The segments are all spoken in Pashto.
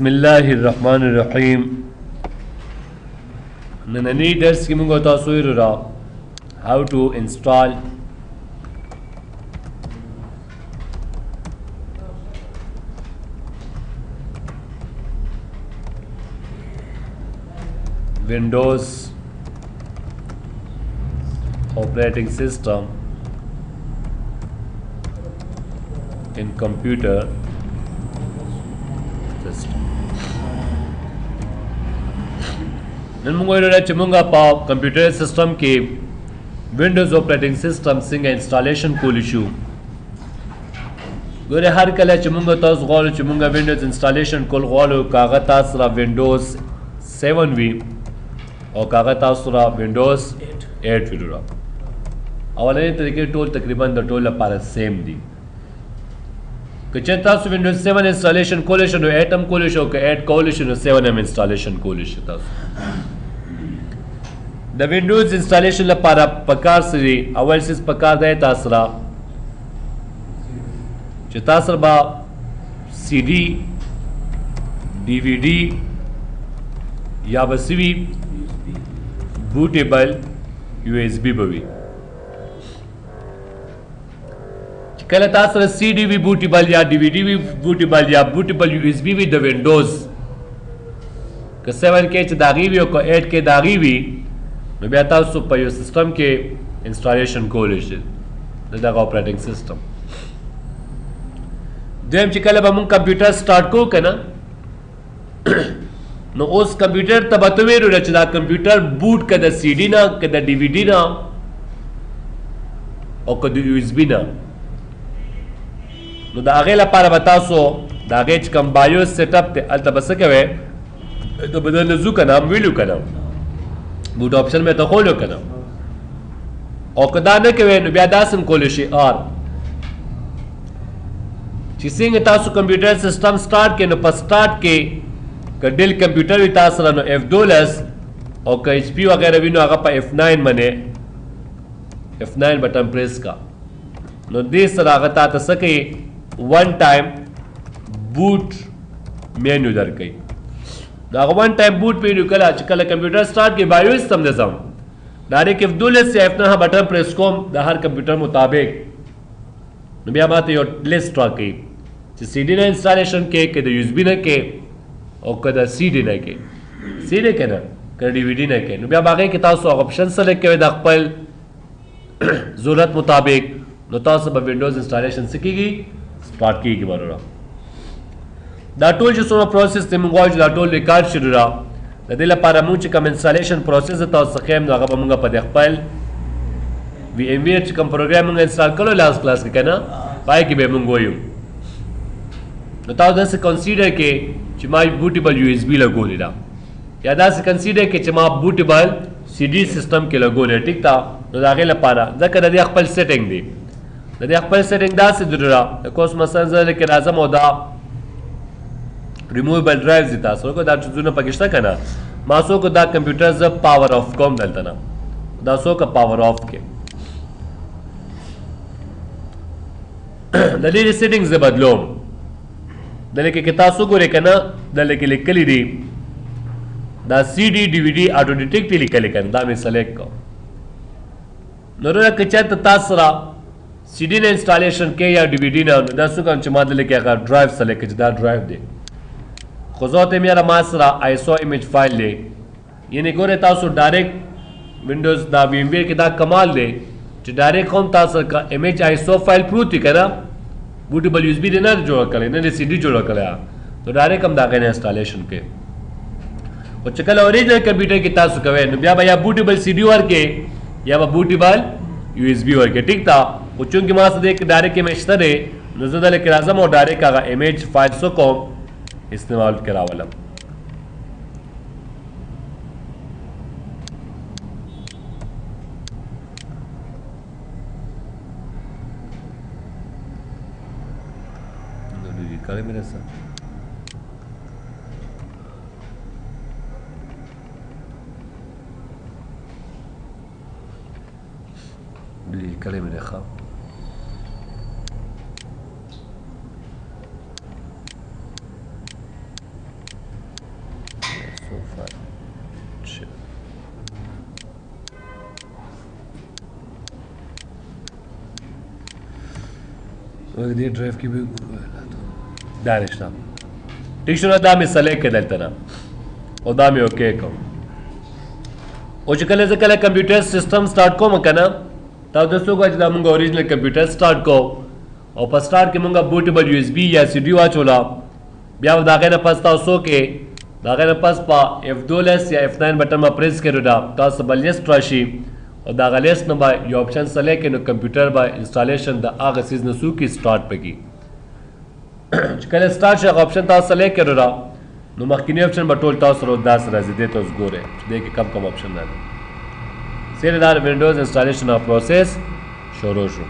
बिस्मिल्लाहिर्रहमानिर्रहीम। नन्ही दर्स की मुंगो तासुर रा how to install Windows operating system in computer system. चुमूंगा पाव कंप्यूटर सिस्टम के विंडोज ऑपरेटिंग सिस्टम सिंग इंस्टॉलेशन को लिशू गोरे हर कला चुमूंगा तोस गॉल चुमूंगा विंडोज इंस्टॉलेशन को गॉल कागज तासरा विंडोज 7 वी और कागज तासरा विंडोज 8 वी रा अवले तरीके टोल तकरीबन द टोल पारा सेम दी कचता सु विंडोज 7 इंस्टॉलेशन कोलिशन 8 हम कोलिशन के 8 कोलिशन 7 हम इंस्टॉलेशन कोलिशन तासु द विंडोज इंस्टॉलेशन ला पारा पकार सरी अवल सिस पकार दे तासरा जो तासर बा सीडी डीवीडी या बसीवी बूटेबल यूएसबी बवी कल तासर सीडी भी बूटेबल या डीवीडी भी बूटेबल या बूटेबल यूएसबी भी द विंडोज के 7 के दागी भी को 8 के दागी भी मैं बेहता सु पर सिस्टम के इंस्टॉलेशन कोलिशन द ऑपरेटिंग सिस्टम देम चिकल बम कंप्यूटर स्टार्ट को कना नो उस कंप्यूटर तबतवे रचना कंप्यूटर बूट कद सीडी ना कद डीवीडी ना और कद यूएसबी ना नो दागे ला पारा बतासो दागे कम बायो सेटअप ते अल तबसकवे तो बदल जु का नाम विलू का नाम बूट ऑप्शन में तो खोलो का नाम और कदा न के नो ब्यादासन कोलिशी और चिसिंग तासु कंप्यूटर सिस्टम स्टार्ट के नो पर स्टार्ट के डेल कंप्यूटर भी तासरा नो F12 और का HP वगैरह भी नो आगा पर F9 मने F9 बटन प्रेस का नो देश आगा ता सके वन टाइम बूट मेन्यू दर कई नो वन टाइम बूट मेन्यू कला कल कंप्यूटर स्टार्ट के बायो सिस्टम दे सम डायरेक्ट F12 से F9 बटन प्रेस को द हर कंप्यूटर मुताबिक नो बिया बात यो लिस्ट की सीडी ना इंस्टॉलेशन के यूएसबी ना के और कदा सीडी ना के सीडी के ना कर डीवीडी ना के नुबिया बागे के तासो ऑप्शन सेलेक्ट के दखपल जरूरत मुताबिक नो तासो ब विंडोज इंस्टॉलेशन सीखीगी स्टार्ट कीगी बरोरा दा टूल जो सोना प्रोसेस ते मंगवा जो दा टूल रिकॉर्ड शुरुरा दिला पारा मुंच कम इंस्टॉलेशन प्रोसेस ता सखेम दा गबा मंगा प दखपल VMware कम प्रोग्रामिंग इंस्टॉल करो लास्ट क्लास के ना पाए कि बे मंगोयू बताओ से कंसीडर के चिमा बूटेबल यूएसबी लगो लेला यादा से कंसीडर के चिमा बूटेबल सीडी सिस्टम के लगो ले ठीक था तो दागे ला पारा जकर दे खपल सेटिंग दी दे खपल सेटिंग दा से दुरा कोस मसन जले के राजम ओदा रिमूवेबल ड्राइव्स दिता सो को दा जुना पाकिस्तान kana मासो को दा कंप्यूटर ज पावर ऑफ कम दलता ना दा सो का पावर ऑफ के दले सेटिंग्स दे बदलो दले के तासु को रेकना दले के लिखली दी दा सीडी डीवीडी ऑटो डिटेक्ट लिखले कन दा में सेलेक्ट को नोरा के चत तासरा सीडी ने इंस्टॉलेशन के या डीवीडी ना दा सु kan चमा दले के अगर ड्राइव सेलेक्ट के दा ड्राइव दे खुजोते मेरा मासरा आईएसओ इमेज फाइल ले यानी गोरे तासु डायरेक्ट विंडोज दा VMware के दा कमाल दे जो डायरेक्ट कौन तासर का इमेज आईएसओ फाइल प्रूफ करा बूटेबल यूएसबी देना जोड़ा करे ना सीडी जोड़ा करे तो डायरेक्ट हम दागे इंस्टॉलेशन के और चकल ओरिजिनल कंप्यूटर की तासु कवे न बिया भैया बूटेबल सीडी वर के या बूटेबल यूएसबी वर के ठीक था वो चूंकि मास देख डायरेक्ट इमेज तरे नजर दले के आजम और डायरेक्ट का इमेज फाइल सो को इस्तेमाल करावला करे मेरे साथ करे मेरे ख्वाब دې ډرایو کې به دا نشته ټیک شو دا مې سلیکټ کړل دلته نه او دا مې اوکې کوم او چې کله زه کله کمپیوټر سیسټم سٹارټ کوم کنه تا د څو غوښ دا موږ اوریجنل کمپیوټر سٹارټ کو او په سٹارټ کې موږ بوټیبل یو اس بي یا سی ډي واچولا بیا دا غنه پس تاسو کې دا غنه پس په F12 یا F9 بٹن ما پریس کړو دا تاسو بل لیست راشي او دا غلیست نه با یو آپشن سلیکټ نو کمپیوټر با انسټالیشن د هغه سیز نه سو کې سٹارټ پکې چې کله سٹارټ شي آپشن تاسو سلیکټ کړو دا نو مخکینی آپشن به ټول تاسو رو داس راځي دې تاسو ګوره چې دې کې کم آپشن نه دي سره دا وینډوز انسټالیشن اف پروسس شروع شو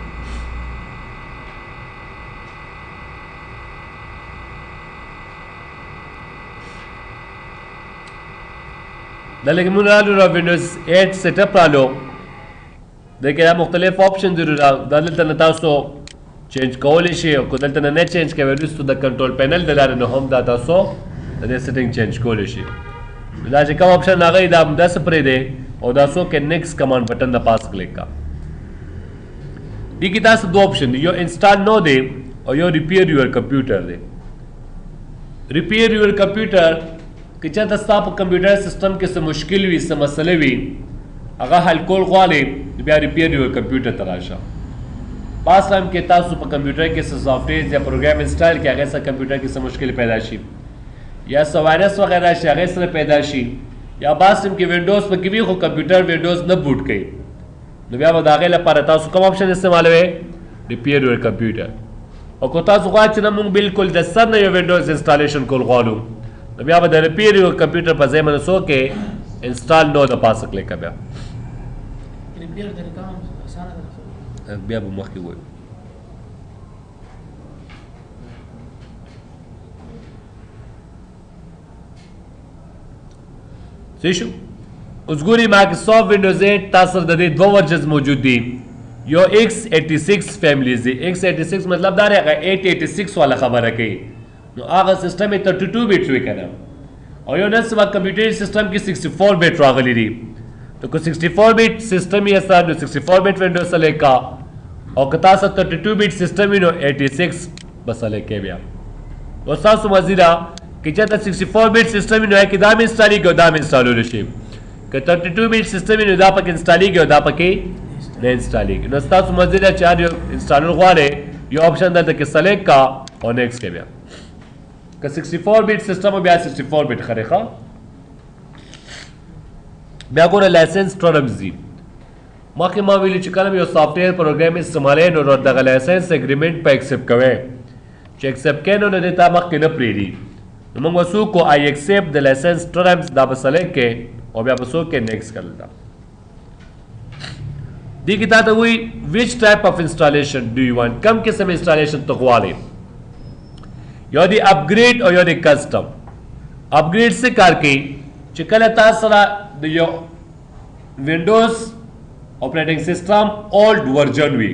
دلته موږ رالو وینډوز 8 سیټ اپ رالو دغه مختلف آپشن ضرور دلته تاسو چینج کولی شي او دلته نه چینج کوي ورستو د کنټرول پینل د لارې نه هم دا تاسو د سیټینګ چینج کولی شي دا چې کوم آپشن هغه دا 10 پرې دی او دا سو کې نیکسټ کمانډ بٹن د پاس کلیک کا دي کې تاسو دوه آپشن دي یو انسټال نو دی او یو ریپیر یور کمپیوټر دی ریپیر یور کمپیوټر که چېرته ستا په کمپیوټر سیسټم کې څه مشکل وي څه مسله وي هغه حل کول غواړې بیا ریپیر یور کمپیوټر ته راشه بعض ټایم کې تاسو په کمپیوټر کې څه سافټویر یا پروګرام انسټال کې هغه سره کمپیوټر کې څه مشکل پیدا شي یا څه وایرس وغیرہ شي هغه سره پیدا شي یا بعض ټایم کې وینډوز په کې وي خو کمپیوټر وینډوز نه بوټ کوي نو بیا به د هغې لپاره تاسو کوم آپشن استعمالوئ ریپیر یور کمپیوټر او که تاسو غواړئ چې نه موږ بالکل د سر نه یو وینډوز انسټالیشن کول غواړو نو بیا به د ریپیر یور کمپیوټر په ځای باندې څو کې انسټال نو د پاسه کلیک بیا بیا به مخکې وایو صحیح شو اوس ګورئ مایکروسافټ وینډوز 8 تاسو د دې دوه ورژنز موجود دي یو x86 فیملیز دي x86 مطلب دا دی هغه 886 والا خبره کوي نو هغه سیسټم یې 32 بیټ وی کنه او یو نن سبا کمپیوټر سیسټم کې 64 بیټ راغلی دي نو که 64 بیټ سیسټم یې ستاسو 64 بیټ وینډوز سلیکټ کا او که تاسو 32 بیټ سیسټم وي نو 86 بس سلیکټ بیا او تاسو مزیدا که چېرته 64 بیټ سیسټم وي نو کې دا مې انسټالیږي او دا مې انسټالولی شي که 32 بیټ سیسټم وي نو دا پکې انسټالیږي او دا پکې نه انسټالیږي نو تاسو مزیدا چې هر یو انسټالر غواړئ یو آپشن دلته کې سلیکټ کا او نیکسټ کې بیا که 64 بیټ سیسټم بیا 64 بیټ خرې ښه بیا ګوره لایسنس ټرمز دي مخکې ما ویلي چې کله یو سافټویر پروګرام استعمالوئ نو دغه لایسنس اګریمنټ په ایکسپټ کوئ چې ایکسپټ کوئ نو دې تا مخکې نه پرېږدي نو موږ به څوک آی ایکسپټ د لایسنس ټرمز دا به سلیکټ کې او بیا به څوک کې نیکسټ کړل دا دې کې تا ته وایي ویچ ټایپ اف انسټالیشن ډو یو وانټ کم قسم انسټالیشن ته غواړئ یو دی اپګریډ او یو دی کسټم اپګریډ څه کار کوي چې کله تاسو سره د یو وینډوز ऑपरेटिंग सिस्टम ओल्ड वर्जन हुई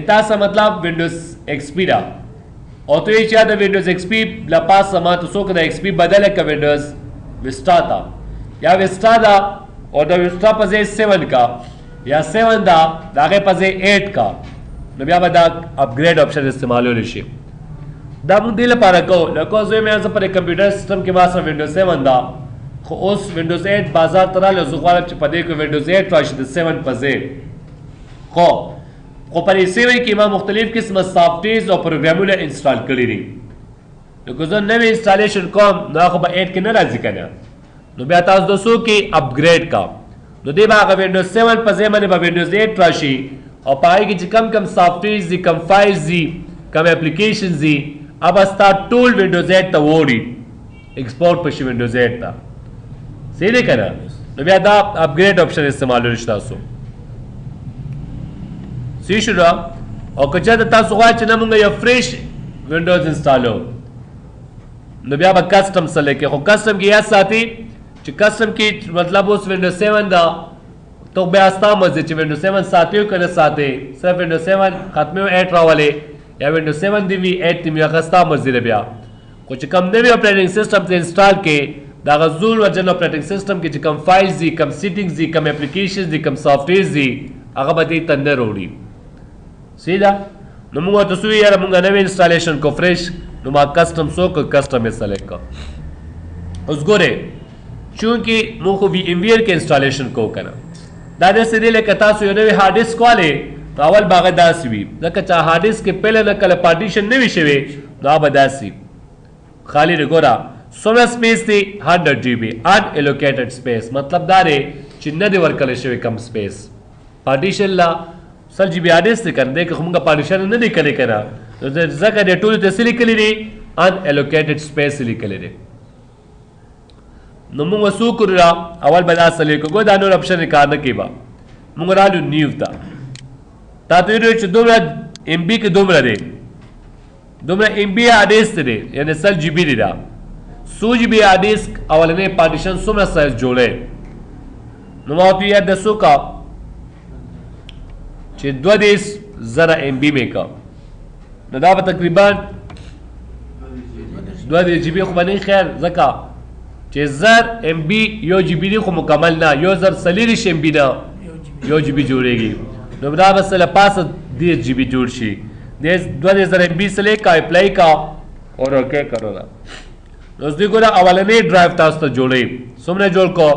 तसा मतलब विंडोज एक्सपी रा और तो ये चाहता विंडोज एक्सपी लपास समा तो सो कदा एक्सपी बदल है का विंडोज विस्टा था या विस्टा था और द विस्टा पजे 7 का या 7 था दागे पजे 8 का नो बिया बदा अपग्रेड ऑप्शन इस्तेमाल हो लिशी दम दिल पारा को लको जो मैं आज पर कंप्यूटर सिस्टम के पास विंडोज 7 था خو اوس وینډوز 8 بازار ته راغلی زه غواړم چې په دې کې وینډوز 8 راشي د 7 په ځای خو په دې 7 کې ما مختلف قسمه سافټویرز او پروګرامونه انسټال کړي دي نو که زه نوی انسټالیشن کوم نو هغه به 8 کې نه راځي که نه نو بیا تاسو د څو کې اپګریډ کا نو دې به هغه وینډوز 7 په ځای باندې به وینډوز 8 راشي او په هغې کې چې کم سافټویرز دي کم فایلز دي کم اپلیکیشنز دي هغه به ستا ټول وینډوز 8 ته وړي ایکسپورټ په شي وینډوز 8 ته صحیح دی کنه نو بیا دا اپګریډ آپشن استعمالولی شي تاسو صحیح شو او که چېرته تاسو غواړئ چې نه مونږ یو فریش وینډوز انسټالو نو بیا به کسټم سلیکټ کوئ خو کسټم کې یاد ساتئ چې کسټم کې مطلب اوس وینډوز 7 ده تو بیا ستا مرضي چې وینډوز 7 ساتئ که نه ساتئ صرف وینډوز 7 ختموي 8 راولئ یا وینډوز 7 دی وي 8 دی وي هغه ستا مرضي ده بیا خو چې کوم نوی اپریټنګ سیسټم ته انسټال کړئ دا غزول ورجن اپریټنګ سیستم کې چې کوم فایلز دي کوم سیټینګز دي کوم اپلیکیشنز دي کوم سافټویرز دي هغه به دې ته نه راوړي سیده نو موږ ته سوي یاره موږ نوې انسټالیشن کو فرش نو ما کسټم سو کو کسټم یې سلیکټ کو اوس ګوره چونکه موږ خو وی ایم وی ار کې انسټالیشن کو کنه دا د سری لکه تاسو یو نوې هارد ډیسک والے اول باغ داسې وي ځکه چې هارد ډیسک کې پهله نه کله پارټیشن نه وي شوی دا به داسې خالی ګوره څومره سپیس دی 100 جی بی ان الوکیټډ سپیس مطلب دا دی چې نه دی ورکړل شوی کم سپیس پارټیشن لا 100 جی بی هارد ډیسک کنه دغه موږ پارټیشن نه دی کړی کنه ځکه د ټول ته سلی کړی دی ان الوکیټډ سپیس لیکل دی نو موږ وسو کړو اول بل اصل کو دا نور اپشن کار نه کیبا موږ رالو نیو تا ته چې دومره ام بی کې دومره دی دومره ام بی هارد ډیسک دی یعنی 100 جی بی دی دا 100 جی بی هارد ډیسک اولنې پارټیشن څومره سایز جوړه نو ما ته یاد دسو کا چې 2000 ام بی میکا نو دا به تقریبا 2000 جی بی خو باندې خیر ځکه چې 1000 ام بی یو جی بی خو مکمل نه یو 1040 ام بی نه یو جی بی جوړیږي نو دا به سره پاسه 10 جی بی جوړ شي 2000 ام بی سره کا اپلای کا اور اوکے کرو دا اوس دی ګوره اولنې ډرایو تاسو ته جوړې څومره جوړ کو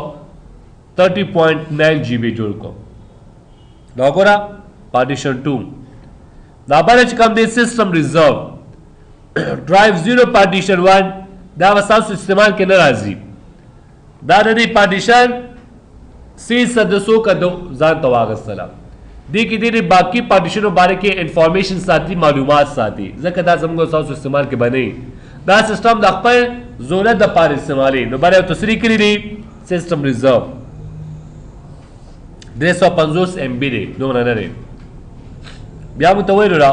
30.9 جی بی جوړ کو دا ګوره پارټیشن 2 دا باندې چې کوم دی سیستم ریزرو ډرایو 0 پارټیشن 1 دا وساسو استعمال کې نه راځي دا د دې پارټیشن سی سدسو کا دو ځان ته واغستله دې کې دې باقي پارټیشنو باره کې انفارمیشن ساتي معلومات ساتي ځکه دا زموږ وساسو استعمال کې بنئ دا سیستم د خپل ضرورت د پاره استعمالي نو بره تصریح کړی دی سیستم ریزرو 250 ام بی دی دومره نه دی بیا مو ته ویلو را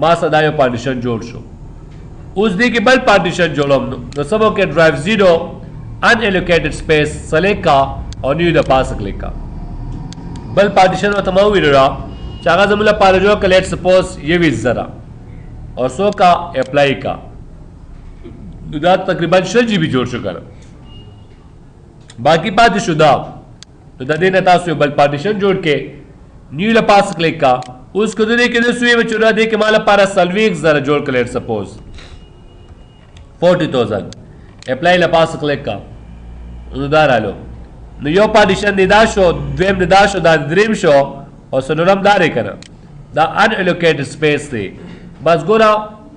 ما صدا یو پارټیشن جوړ شو اوس دې کې بل پارټیشن جوړوم نو سبو کې ډرایو 0 ان الوکیټډ سپیس سلیکټ کا او نیو د پاس کلیک کا بل پارټیشن ته مو ویلو را چې هغه زموږ لپاره جوړ کړل لیټ سپوز یہ 20000 اور سو کا اپلای کا دا تقریبا 6 جی بی جوړ شو کړه باقی پاتې شو دا نو د دې نه تاسو بل پارټیشن جوړ کې نیو له پاس کلیک کا اوس کو دې کې د سوی و چورا دې کې مال لپاره سلویک زره جوړ کړل لیټ سپوز 40000 اپلای له پاس کلیک کا نو دا رالو نو یو پارټیشن دی دا شو دویم دی دا شو دا دریم شو او سنورم دا لري کنه دا ان الوکیټډ سپیس دی بس ګورا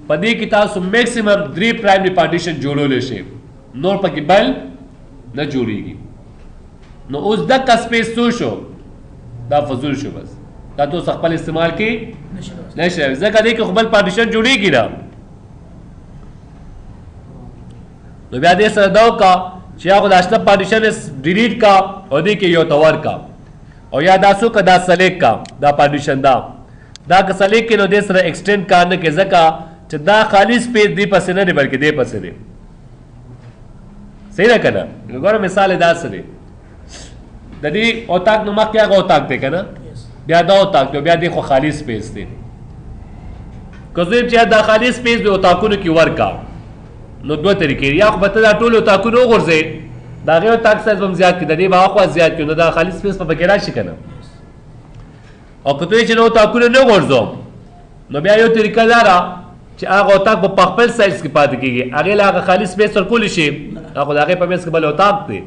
پدې کې تاسو میکسیمم 3 پرایمری پارټیشن جوړول شي نور پکې بل نه جوړیږي نو اوس د سپیس څو شو دا فزول شو بس دا تاسو خپل استعمال کې نشي ځکه دې کې خپل پارټیشن جوړیږي نه نو بیا دې سره دا کا چې هغه د اشته پارټیشن ډیلیټ کا او دې کې یو تور کا او یا تاسو کا دا سلیکټ کا دا پارټیشن دا که سلیکټ کې نو دې سره ایکسټند کار نه کې ځکه چې دا خالی سپیس دی پسې نه دی بلکې دی پسې دی صحیح ده کنه وګوره مثال دا سره د دې اوتاک نو مخکې هغه اوتاک دی کنه بیا دا اوتاک دی بیا دې خو خالی سپیس دی که زه چې دا خالی سپیس دی اوتاکونو کې ورکا نو دوه طریقې یا خو به ته دا ټول اوتاکونه وغورځې د هغې اوتاک سایز به هم زیات کړي د دې به هاخوا زیات کړي نو دا خالي سپیس به پکې راشي که نه او که ته یې چې نه اوتاکونه نه غورځوم نو بیا یو طریقه دا ده چې هغه اوتاک به په خپل سایز کې پاتې کېږي هغې له هغه خالي سپیس ورکولی شي خو د هغې په منځ کې بل اوتاک دی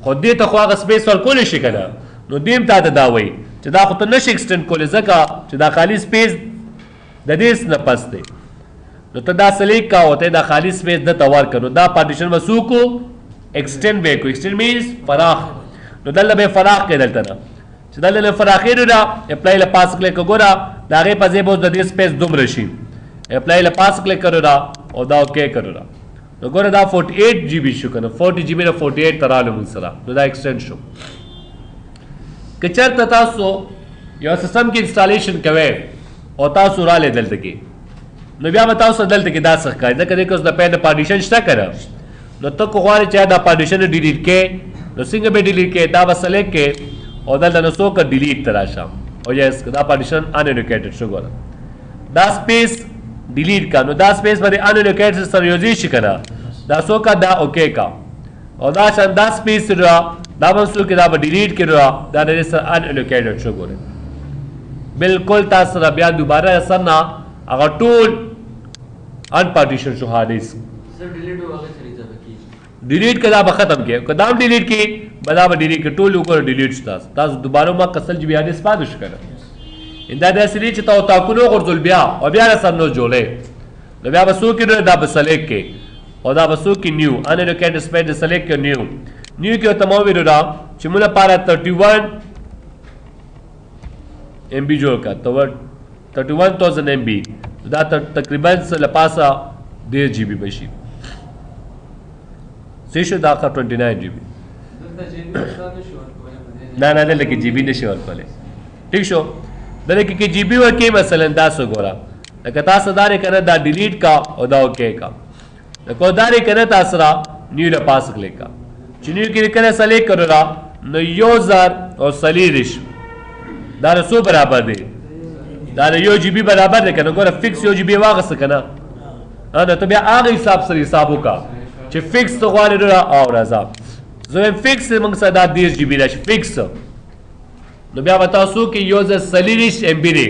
خو دې ته خو هغه سپیس ورکولی شي که نه نو دې هم تا ته دا وایي چې دا خو ته نه شي ایکسټینډ کولی ځکه چې دا خالي سپیس د دې نه پس دی نو ته دا سلیک کا او ته دا خالی سپیس د تور کنو دا پارټیشن وسو کو ایکسټند به کو ایکسټند مینز فراخ نو دلته به فراخ کې دلته نه چې دلته فراخې را اپلای له پاس کلیک وګوره دا غي په ځای به د دې سپیس دومره شي اپلای له پاس کلیک کړو را او دا اوکے کړو را نو ګوره دا 48 جی بی شو کنه 40 جی بی نه 48 تراله مون سره نو دا ایکسټند شو که چېرته تاسو یو سیستم کې انسټالیشن کوئ او تاسو را لې دلته کې نو بیا به تاسو دلته کې دا څه ښکاري ځکه دې کې اوس د پین پارټیشن شته که نه نو ته که غواړې چې دا پارټیشن ډیلیټ کړې نو څنګه به ډیلیټ کړې دا به سلیکټ کړې او دلته نو څوک ډیلیټ ته راشه او یس دا پارټیشن ان الوکیټډ شو ګوره دا سپیس ډیلیټ کا نو دا سپیس باندې ان الوکیټډ سره یوځای شي که نه دا څوک دا اوکے کا او دا شان دا سپیس را دا منسوخ کې دا به ډیلیټ کې را دا د سره ان الوکیټډ شو ګوره بالکل تاسو را بیا دوباره سره هغه ټول ان پارټیشن شو هارد ډیسک ډیلیټ کدا به ختم کې کدام ډیلیټ کې بلا به ډیلیټ کې ټول وګور ډیلیټ تاسو دوباره ما کسل جی بیا دې سپادش کړه انده د سری چې تا کو نو غرزل بیا او بیا سره نو جوړې نو بیا به سو کې دا به سلیکټ کې او دا به سو کې نیو ان الوکیټډ سپیس سلیکټ کې نیو کې تمام ویډیو را چې موږ لپاره 31 MB جوړ کا تو 31000 MB دا تقریبا لپاسه 1.5 GB بشي سیشو دا کا 29 GB نه دلته کې GB نشي ورکولای ٹھیک شو دلته کې GB ورکې مثلا تاسو ګورا لکه تاسو داري کنه دا ډیلیټ کا او دا اوکے کا لکه داري کنه تاسو را نیو لپاس کلیک کا چې نیو کې کنه سلیکټ کړو را نو یوزر او سلیریش دا سو برابر دی دا یو جی بی برابر دی کنه ګوره فکس یو جی بی واغسته کنه انا ته بیا هغه حساب سره حساب وکا چې فکس تو غواړي را او راځه زه فکس موږ سره دا 10 جی بی راشي فکس نو بیا تاسو کې یوزر سلیریش ام بی دی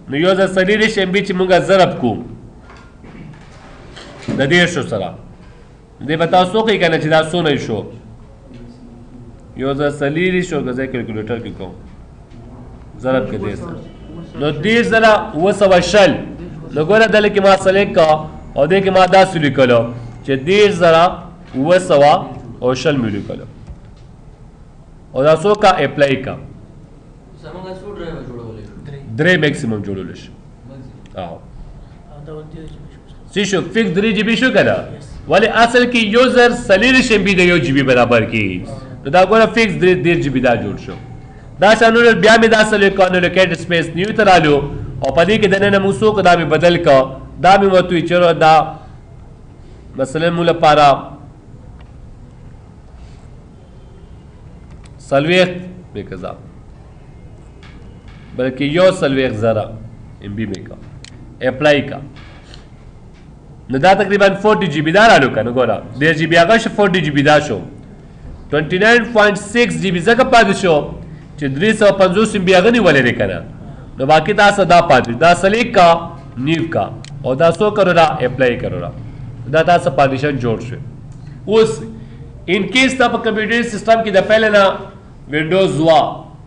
نو یوزر سلیریش ام بی چې موږ ضرب کو د دې شو سره دې تاسو کې کنه چې دا سونه شو یوزر سلیریش او غځه کیلکولیټر کې کوم ضرب کې دې سره نو دې زرا وسوشل نو ګوره دل کې ما سلیکټ کا او دې کې ما دا سلی کولو چې دې زرا وسوا او شل ملي کولو او دا سو کا اپلای کا سمونږه سو ډرایو جوړولې درې میکسیمم جوړول شي او سی شو فکس 3 GB شو کنه ولی اصل کې یوزر سلیریش ام بی د یو جی بی برابر کی نو دا ګوره فکس 1.5 GB دا جوړ شو دا شانو بیا می دا سره کو الوکیټډ سپیس نیو ترالو او پدې کې دنه موسوق دا می بدل کا دا می وتوي چر دا مثلا مولا پارا سلويخ به کذا بلکې یو سلويخ زرا ام بی می کا اپلای کا نو دا تقریبا 40 GB دا رالو کنه ګوره 1.5 GB هغه 40 GB دا شو 29.6 GB زکه پاتې شو چې 350 MB هغه نیولې لري کنه نو باقی تاسو دا پاتې دا سلیک کا نیو کا او دا سو کرو را اپلای کرو را دا تاسو پارټیشن جوړ شو اوس ان کیس تا په کمپیوټر سیستم کې د پهل نه وینډوز وا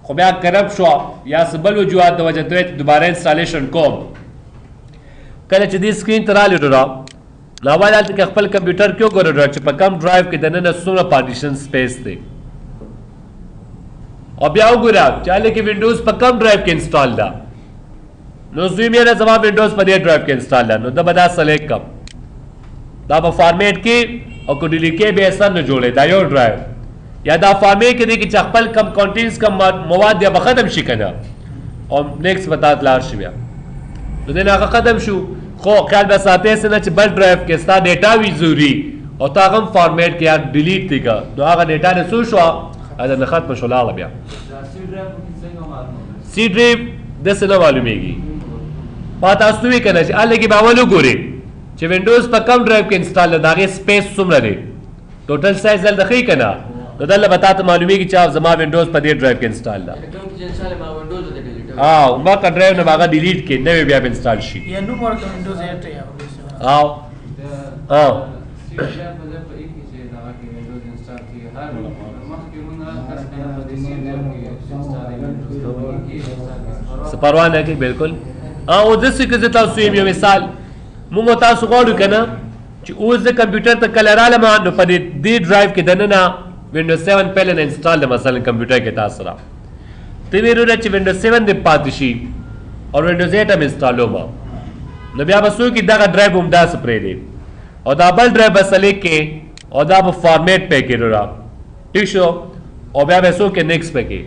خو بیا کرپ شو یا سبل وجوهات د وجه ته دوباره انسټالیشن کوم کله چې دې سکرین ته رالیدو را نو اول هلته خپل کمپیوټر کې وګورئ چې په کم ډرایو کې دننه څومره پارټیشن سپیس دی او بیا وګورئ چې هلته کې وینډوز په کم ډرایو کې انسټال ده نو زوی مې زما وینډوز په دې ډرایو کې انسټال ده نو دا به دا سلیکټ کړم دا به فارمیټ کې او کو ډیلیټ کې به اثر نه جوړي دا یو ډرایو یا دا فارمیټ کې دی چې خپل کم کانټینټس کم مواد یا به ختم شي کنه او نیکسټ بتا لار شي بیا نو دغه هغه ختم شو خو خیال به ساتي سره چې بل ډرایو کې ستا ډیټا وی ضروري او تا هم فارمیټ کې یا ډیلیټ دیګا نو هغه ډیټا نه سو شو دا نه ختم شو لاله بیا سی ډرایو د څه نه معلومیږي پاتې تاسو وی کنه چې الګي باولو ګوري چې وینډوز په کم ډرایو کې انسټال ده داغه سپیس څومره دی ټوټل سایز دل دخی کنه نو دل به تاسو معلومیږي چې زما وینډوز په دې ډرایو کې انسټال ده ما کا ډرایو نه باغه ډیلیټ کې نوې بیا انسټال شي یا نو مور وینډوز 8 یا سپروان ہے کہ بالکل او د څه کې تاسو یو مثال موږ تاسو غواړو کنه چې اوس د کمپیوټر ته کله رااله ما نو په دې ډرایو کې دننه وینډوز 7 پهل نه انسټال ده مثلا کمپیوټر کې تاسو را ته ویرو چې وینډوز 7 دې پاتې شي او وینډوز 8 هم انسټال وما نو بیا به سو کې دغه ډرایو هم داس پرې دی او دا بل ډرایو بس لیکې او دا په فارمیټ پې کې را ٹھیک شو او بیا به سو کې نیکسټ پې کې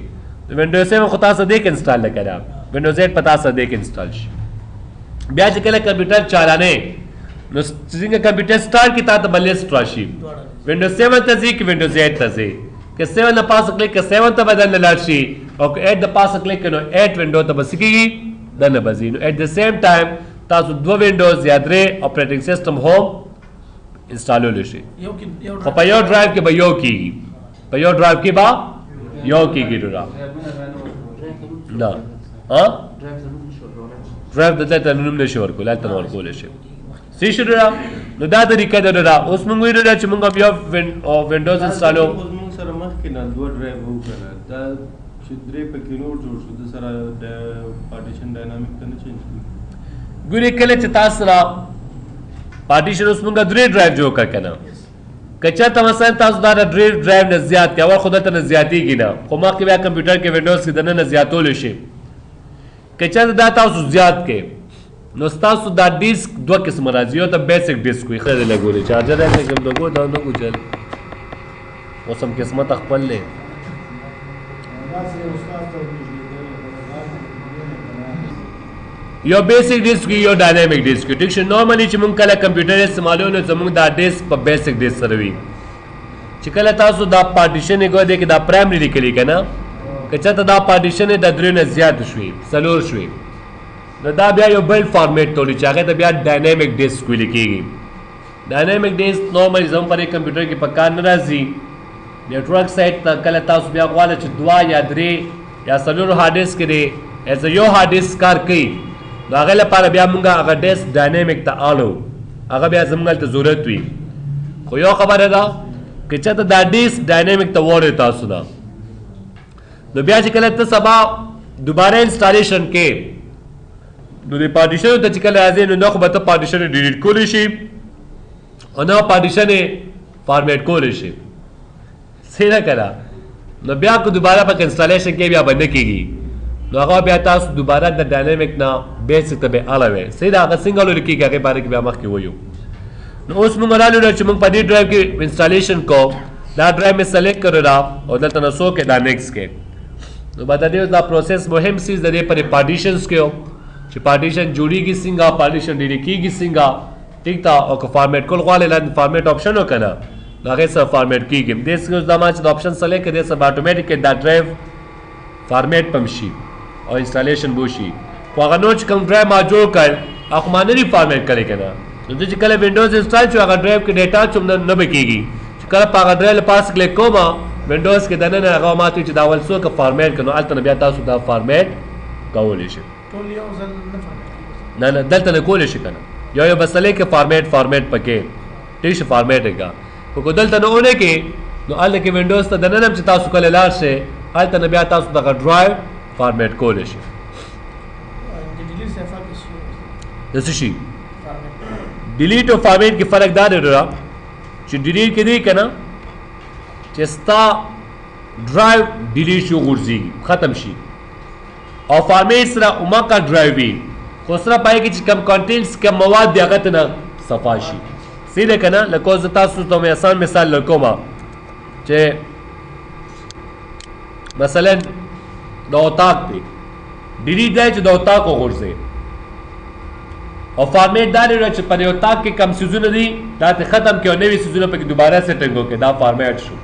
وینډوز 7 خو تاسو دې کې انسټال کړه وینډوز 8 پتا سره دې کې انسټال شي بیا چې کله کمپیوټر چالانه نو څنګه کمپیوټر سٹارټ کی تا ته بلست راشي وینډوز 7 ته ځي کې وینډوز 8 ته ځي که 7 نه پاس کلیک که 7 ته بدل لاړ شي او که 8 د پاس کلیک نو 8 وینډو ته بس کیږي دنه بزي نو ایٹ د سیم ټایم تاسو دو وینډوز یا درې اپریټینګ سیستم هوم انسټالول شي یو کې یو خو په یو ډرایو کې به یو کېږي په یو ډرایو کې به یو کېږي ډرا نه ډرایو د دلته نوم نشي ورکول هلته نه ورکولی شي صحیح شو ډرا نو دا طریقه ده ډرا اوس موږ وایو ډرا چې موږ بیا وینډوز انسټالو موږ سره مخکې نه دوه ډرایو وکړه دا چې درې پکې نور جوړ شو د سره د پارټیشن ډاینامیک ته نه چینج کړي ګورې کله چې تاسو را پارټیشن اوس موږ درې ډرایو جوړ کړه که نه که چېرته مثلا تاسو دا د درې ډرایو نه زیات دی اول خو دلته نه زیاتېږي نه خو مخکې بیا کمپیوټر کې وینډوز کې دننه زیاتولی شي که چېرته دا تاسو زیات کې نو ستاسو دا ډیسک دوه قسمه راځي یو ته بیسک ډیسک وي ښه دی لګولی چارجر یې کوم لګو دا نه ګوچل اوس هم قسمت خپل دی یو بیسک ډیسک یو ډاینامیک ډیسک ټیک شو نورمالي چې مونږ کله کمپیوټر استعمالو نو زمونږ دا ډیسک په بیسک ډیسک سره وي چې کله تاسو دا پارټیشن یې کوئ کې دا پرایمري لیکلي که نه که چېرته دا پارټیشن یې د درې نه زیات شوي څلور شوي نو دا بیا یو بل فارمیټ ته وړي چې هغې ته بیا ډاینامیک ډیسک ویل کېږي ډاینامیک ډیسک نورمالي زموږ په دې کمپیوټر کې په کار نه راځي نیټورک سایټ ته کله تاسو بیا غواړئ چې دوه یا درې یا څلورو هارډ ډیسک کې دی ایز یو هارډ ډیسک کار کوي نو هغې لپاره بیا مونږ هغه ډیسک ډاینامیک ته آلو هغه بیا زموږ هلته ضرورت وي خو یو خبره ده که چېرته دا ډیسک ډاینامیک ته وړئ تاسو نه نو بیا چې کله ته سبا دوباره انسټالیشن کې نو د پارټیشنو ته چې کله راځې نو نه خو به ته پارټیشن یې ډیلیټ کولی شي او نه پارټیشن یې فارمیټ کولی شي صحیح نه که نه نو بیا که دوباره پکې انسټالیشن کې بیا به نه کېږي نو هغه بیا تاسو دوباره د ډاینامیک نه بیسک ته به اړوئ صحیح ده هغه څنګه لرې کېږي هغې باره کې بیا مخکې ویو نو اوس موږ رالو چې موږ په دې ډرایو کې انسټالیشن کوو دا ډرایو مې سلیکټ کړی ده او دلته نه څو کې دا نیکسټ کې نو به د دې دا پروسس مهم چیز د دې پرې پارټیشنز کې چې پارټیشن جوړیږي څنګه پارټیشن ډیلیټ کېږي څنګه ټیک ده او که فارمیټ کول غواړئ لاندې فارمیټ آپشن وکړه نو هغې سره فارمیټ کېږي دې څخه اوس دا ما چې د آپشن سلیکټ کړې دې سره به اټومیټیک دا ډرایو فارمیټ به هم شي او انسټالیشن به وشي خو هغه نور چې کوم ډرایو ما جوړ کړ هغه ما نه دي فارمیټ کړی که نه نو زه چې کله وینډوز انسټال شو هغه ډرایو کې ډیټا چې نه به کېږي چې کله په هغه ډرایو له پاسه کلیک کوم وینډوز کې دننه هغه ما ته چې دا اول څوک فارمیټ کړو هلته نه بیا تاسو دا فارمیټ کولی شئ ټول یو ځل نه فارمیټ نه نه دلته نه کولی شي که نه یو بسلې کې فارمیټ پکې ټیک شي فارمیټ یې کا خو که دلته نه ونه کې نو هلته کې وینډوز ته دننه هم چې تاسو کله لاړ شئ هلته نه بیا تاسو دغه ډرایو فارمیټ کولی شي د څه شي ډیلیټ او فارمیټ کې فرق دا دی چې ډیلیټ کې دی که نه چې ستا ډرایو ډیلیټ شي وغورځېږي ختم شي او فارمیټ سره عمقه ډرایو وي خو سره پای کې چې کم کانټینټس کم مواد دی هغه ته نه صفا شي صحیح دی که نه لکه اوس زه تاسو ته مې اسان مثال درکوم چې مثلا د اتاق دی ډیلیټ دی چې د اتاق وغورځي او فارمیټ دا دی چې په دې اتاق کې کم څیزونه دي دا ته ختم کړي او نوي څیزونه پکې دوباره سیټنګ وکړي دا فارمیټ شو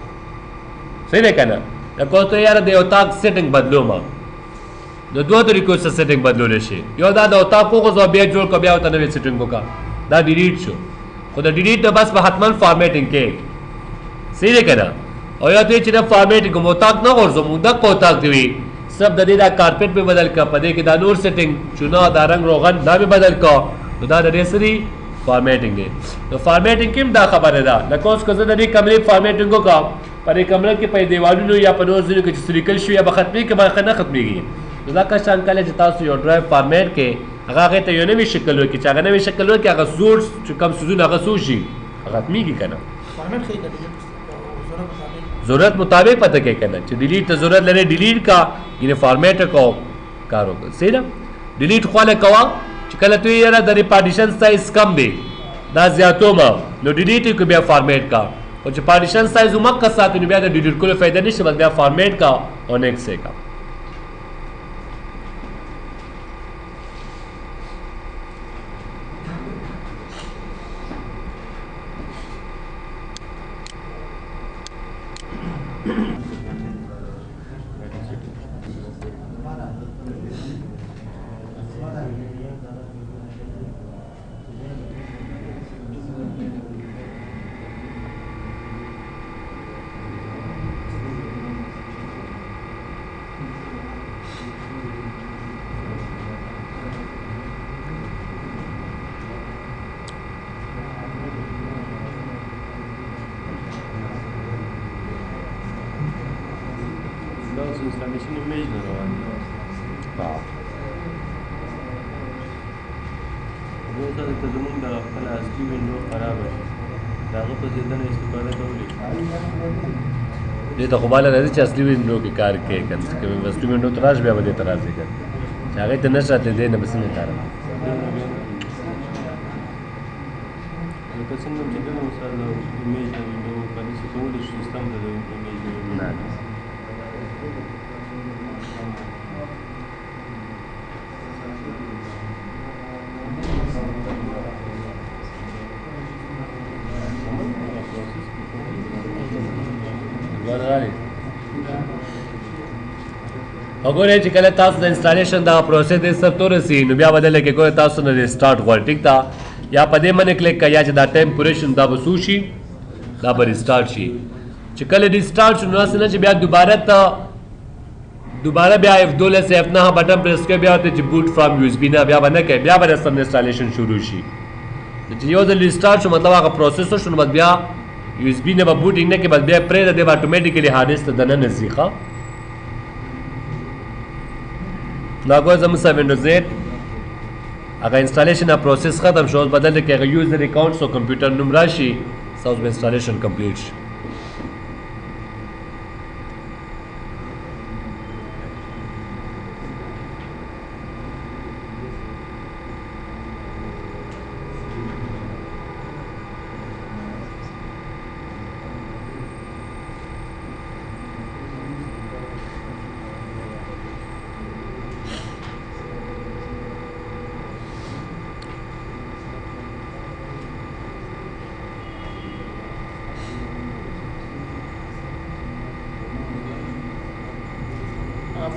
صحیح دی که نه لکه اوس ته یاره د اتاق سیټنګ بدلوم نو دوه طریقو سره سیټنګ بدلولی شي یو دا د اتاق وغورځوه بیا جوړ کړه بیا ورته نوی سیټنګ وکړه دا ډیلیټ شو خو د ډیلیټ نه بس به حتما فارمیټنګ کې صحیح دی که نه او یا ته چې نه فارمیټنګ کوم اتاق نه غورځوم دغه اتاق دی وي صرف د دې دا کارپیټ مې بدل کړه په دې کې دا نور سیټنګ چونه دا رنګ روغن دا مې بدل کړه نو دا د دې سری فارمیټنګ دی نو فارمیټنګ کې هم دا خبره ده لکه اوس که زه د دې کمرې فارمیټنګ وکړم په دې کمره کې په دیوالونو یا په نور ځینو کې چې څه لیکل شوي یا به ختمېږي به نه ختمېږي نو دا کشان کله چې تاسو یو ډرایو فارمیټ کې هغه هغې ته یو نوی شکل ورکړي چې هغه نوی شکل ورکړي هغه زور چې کوم څیزونه هغه څه شي ختمېږي که نه ضرورت مطابق پته کې که نه چې ډیلیټ ته ضرورت لري ډیلیټ کا یعنې فارمیټ کو کار وکړه صحیح ده ډیلیټ خواله کوه چې کله ته یاره د پارټیشن سایز کم دی دا زیاتومه نو ډیلیټ یې بیا فارمیټ کا او چې پارټیشن سایز عمقه ساتي نو بیا د ډیلیټ کولو فایده نشته بس بیا فارمیټ کا او نیکسټ یې کا دا اوس انسټالیشن ایمیج نه روان دی ها یو ځل ته زمونږ د خپل اصلي وینډو خرابه شي د هغه په ضد نه استفاده کولی دې ته خو ماله راځي چې اصلي وینډو کې کار کوي که اصلي وینډو ته راشي بیا به دې ته راځي که چې هغې ته نشي راتلی دی نه به څنګه کار لکه څنګه چې کله مثال د ایمیج د وینډو کله چې کولی شي سیستم ته د ایمیج د وینډو وګورئ چې کله تاسو د انسټالیشن دا پروسس د سر تو رسي نو بیا بدل کې ګورئ تاسو نه ریسټارټ غواړئ ټیک ده یا په دې باندې کلیک کړئ یا چې دا ټیمپوریشن دا به څه شي دا به ریسټارټ شي چې کله ریسټارټ شو نو هسې نه چې بیا دوباره بیا F12 F9 بټن پریس کړئ بیا ورته چې بوټ فرام USB نه بیا به نه کوي بیا به سم انسټالیشن شروع شي چې یو ځل ریسټارټ شو مطلب هغه پروسس شو نو بیا USB نه به بوټینګ نه کوي بس بیا پرېږده دی به اټومیټیکلي هارډ ډسک ته دننه ځي ښه دا ګوره زموږ سره وینډوز 8 هغه انسټالیشن پروسس ختم شو اوس بدل دی که هغه یوزر اکاونټ سو کمپیوټر نوم راشي اوس به انسټالیشن کمپلیټ شي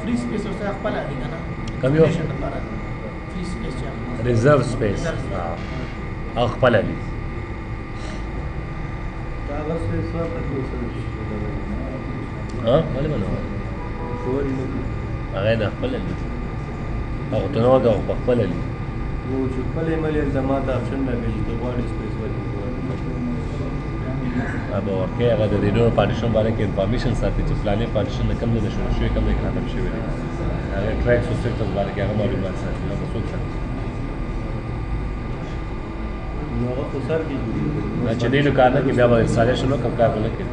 फ्री स्पेस ورته خپل دی کنه کوم یو फ्री स्पेस چې ریزرو سپیس ها خپل دی دا هغه سپیس ورته کې وسره ها ولې باندې فوري نه هغه نه خپل دی هغه ته نو دا خپل دی وو چې خپل ایمیل د ماته اپشن راغلی چې غواړي سپیس ورته ابا ورکه هغه د دینو پارټیشن باندې کې انفارمیشن ساتي چې فلانه پارټیشن کم نه شروع شوی کم نه ختم شوی دی هغه ټریکس او سیستم باندې کې هغه معلومات ساتي نو څه څه نو هغه خو سر کې جوړیږي چې دینو کار نه کې بیا به انسټالیشن وکړ کار نه کوي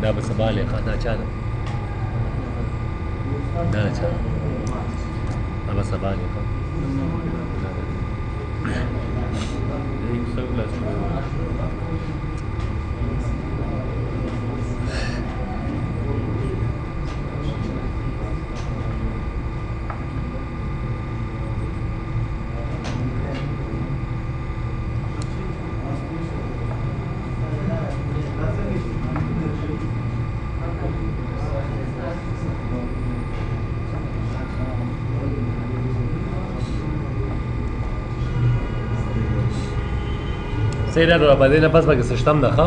دا به سبا لیکه دا چا ده دا چا دا به سبا لیکه एक सब क्लास صحیح ده نو په دې نه پس به کې څه شتم ده ښه